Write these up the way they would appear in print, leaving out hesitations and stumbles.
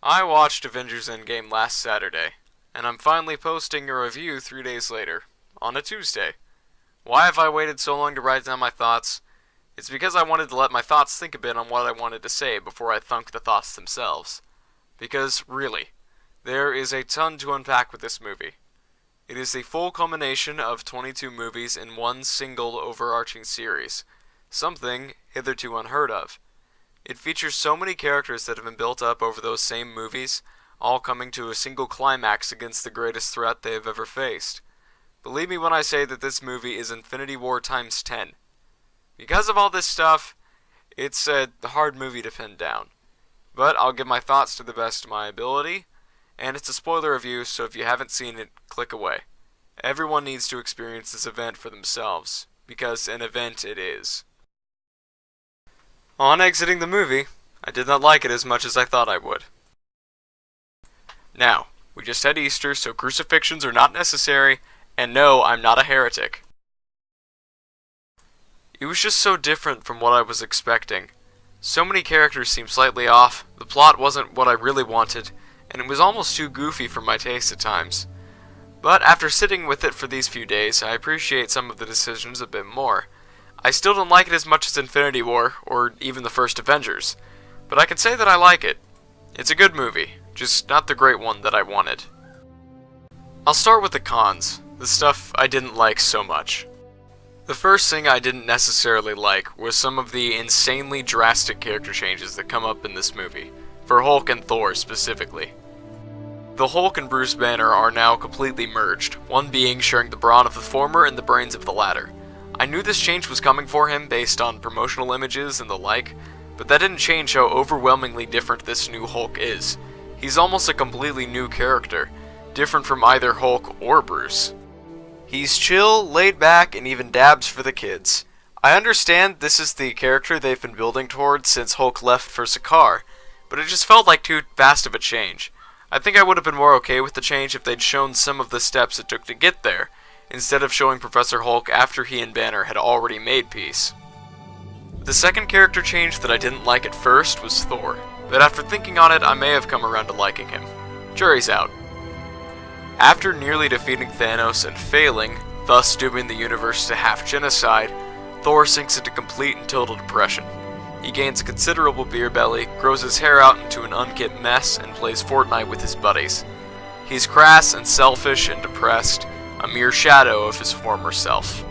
I watched Avengers Endgame last Saturday, and I'm finally posting a review 3 days later, on a Tuesday. Why have I waited so long to write down my thoughts? It's because I wanted to let my thoughts think a bit on what I wanted to say before I thunk the thoughts themselves. Because, really, there is a ton to unpack with this movie. It is the full culmination of 22 movies in one single overarching series, something hitherto unheard of. It features so many characters that have been built up over those same movies, all coming to a single climax against the greatest threat they have ever faced. Believe me when I say that this movie is Infinity War times 10. Because of all this stuff, it's a hard movie to pin down. But I'll give my thoughts to the best of my ability, and it's a spoiler review, so if you haven't seen it, click away. Everyone needs to experience this event for themselves, because an event it is. On exiting the movie, I did not like it as much as I thought I would. Now, we just had Easter, so crucifixions are not necessary, and no, I'm not a heretic. It was just so different from what I was expecting. So many characters seemed slightly off, the plot wasn't what I really wanted, and it was almost too goofy for my taste at times. But after sitting with it for these few days, I appreciate some of the decisions a bit more. I still don't like it as much as Infinity War, or even the first Avengers, but I can say that I like it. It's a good movie, just not the great one that I wanted. I'll start with the cons, the stuff I didn't like so much. The first thing I didn't necessarily like was some of the insanely drastic character changes that come up in this movie, for Hulk and Thor specifically. The Hulk and Bruce Banner are now completely merged, one being sharing the brawn of the former and the brains of the latter. I knew this change was coming for him based on promotional images and the like, but that didn't change how overwhelmingly different this new Hulk is. He's almost a completely new character, different from either Hulk or Bruce. He's chill, laid back, and even dabs for the kids. I understand this is the character they've been building towards since Hulk left for Sakaar, but it just felt like too fast of a change. I think I would have been more okay with the change if they'd shown some of the steps it took to get there, instead of showing Professor Hulk after he and Banner had already made peace. The second character change that I didn't like at first was Thor, but after thinking on it, I may have come around to liking him. Jury's out. After nearly defeating Thanos and failing, thus dooming the universe to half genocide, Thor sinks into complete and total depression. He gains a considerable beer belly, grows his hair out into an unkempt mess, and plays Fortnite with his buddies. He's crass and selfish and depressed, a mere shadow of his former self.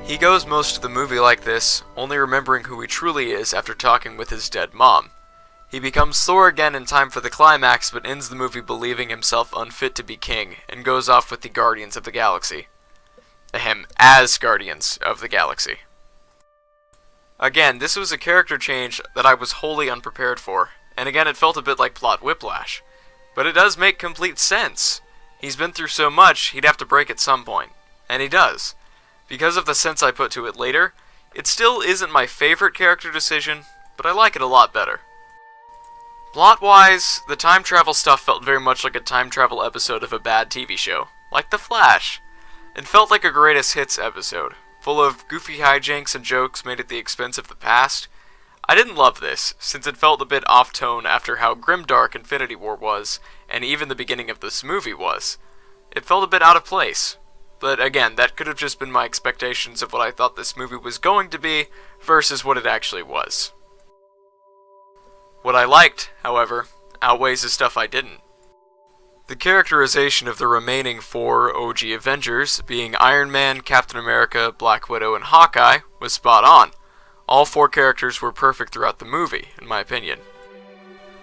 He goes most of the movie like this, only remembering who he truly is after talking with his dead mom. He becomes Thor again in time for the climax, but ends the movie believing himself unfit to be king, and goes off with the Guardians of the Galaxy. As Guardians of the Galaxy. Again, this was a character change that I was wholly unprepared for, and again it felt a bit like plot whiplash. But it does make complete sense. He's been through so much, he'd have to break at some point. And he does. Because of the sense I put to it later, it still isn't my favorite character decision, but I like it a lot better. Plot-wise, the time travel stuff felt very much like a time travel episode of a bad TV show, like The Flash. It felt like a greatest hits episode, full of goofy hijinks and jokes made at the expense of the past. I didn't love this, since it felt a bit off-tone after how grimdark Infinity War was, and even the beginning of this movie was. It felt a bit out of place. But again, that could have just been my expectations of what I thought this movie was going to be, versus what it actually was. What I liked, however, outweighs the stuff I didn't. The characterization of the remaining 4 OG Avengers, being Iron Man, Captain America, Black Widow, and Hawkeye, was spot on. All 4 characters were perfect throughout the movie, in my opinion.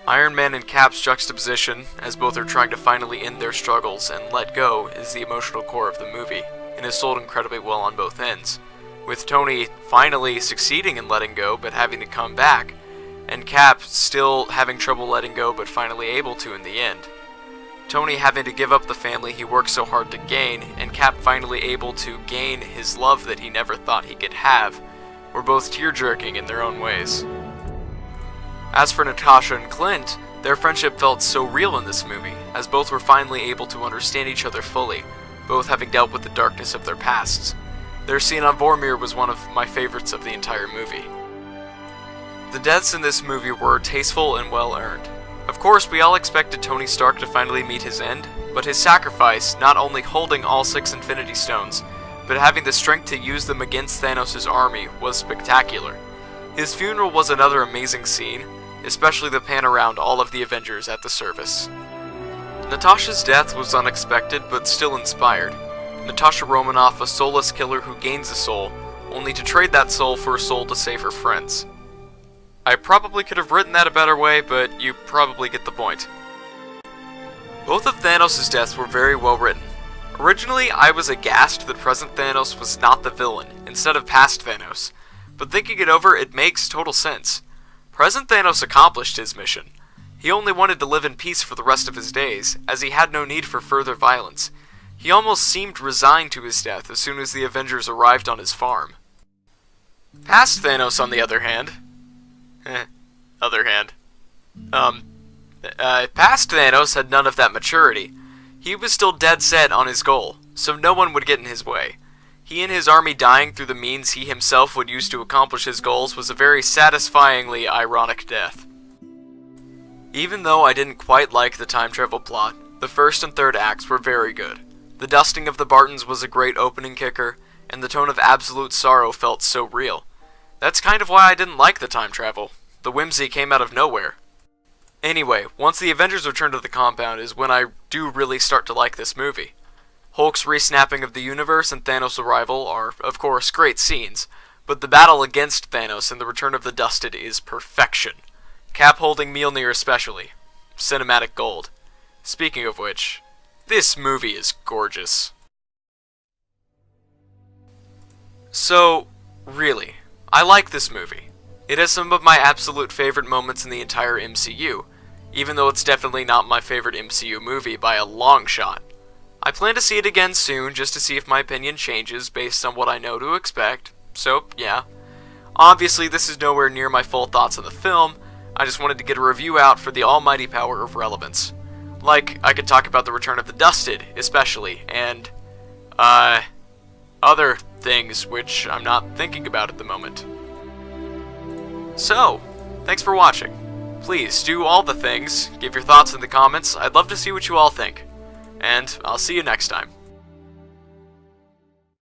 Iron Man and Cap's juxtaposition, as both are trying to finally end their struggles and let go, is the emotional core of the movie, and is sold incredibly well on both ends, with Tony finally succeeding in letting go but having to come back, and Cap still having trouble letting go but finally able to in the end. Tony having to give up the family he worked so hard to gain, and Cap finally able to gain his love that he never thought he could have, were both tear-jerking in their own ways. As for Natasha and Clint, their friendship felt so real in this movie, as both were finally able to understand each other fully, both having dealt with the darkness of their pasts. Their scene on Vormir was one of my favorites of the entire movie. The deaths in this movie were tasteful and well earned. Of course, we all expected Tony Stark to finally meet his end, but his sacrifice, not only holding all 6 Infinity Stones, but having the strength to use them against Thanos' army, was spectacular. His funeral was another amazing scene, especially the pan around all of the Avengers at the service. Natasha's death was unexpected, but still inspired. Natasha Romanoff, a soulless killer who gains a soul, only to trade that soul for a soul to save her friends. I probably could have written that a better way, but you probably get the point. Both of Thanos' deaths were very well written. Originally, I was aghast that present Thanos was not the villain, instead of past Thanos, but thinking it over, it makes total sense. Present Thanos accomplished his mission. He only wanted to live in peace for the rest of his days, as he had no need for further violence. He almost seemed resigned to his death as soon as the Avengers arrived on his farm. Past Thanos, on the other hand... past Thanos had none of that maturity. He was still dead set on his goal, so no one would get in his way. He and his army dying through the means he himself would use to accomplish his goals was a very satisfyingly ironic death. Even though I didn't quite like the time travel plot, the first and third acts were very good. The dusting of the Bartons was a great opening kicker, and the tone of absolute sorrow felt so real. That's kind of why I didn't like the time travel. The whimsy came out of nowhere. Anyway, once the Avengers return to the compound is when I do really start to like this movie. Hulk's re-snapping of the universe and Thanos' arrival are, of course, great scenes, but the battle against Thanos and the return of the Dusted is perfection. Cap holding Mjolnir especially. Cinematic gold. Speaking of which, this movie is gorgeous. So, really, I like this movie. It has some of my absolute favorite moments in the entire MCU, even though it's definitely not my favorite MCU movie by a long shot. I plan to see it again soon just to see if my opinion changes based on what I know to expect, so yeah. Obviously this is nowhere near my full thoughts on the film, I just wanted to get a review out for the almighty power of relevance. Like, I could talk about the return of the Dusted, especially, and, other things which I'm not thinking about at the moment. So, thanks for watching. Please do all the things, give your thoughts in the comments, I'd love to see what you all think. And I'll see you next time.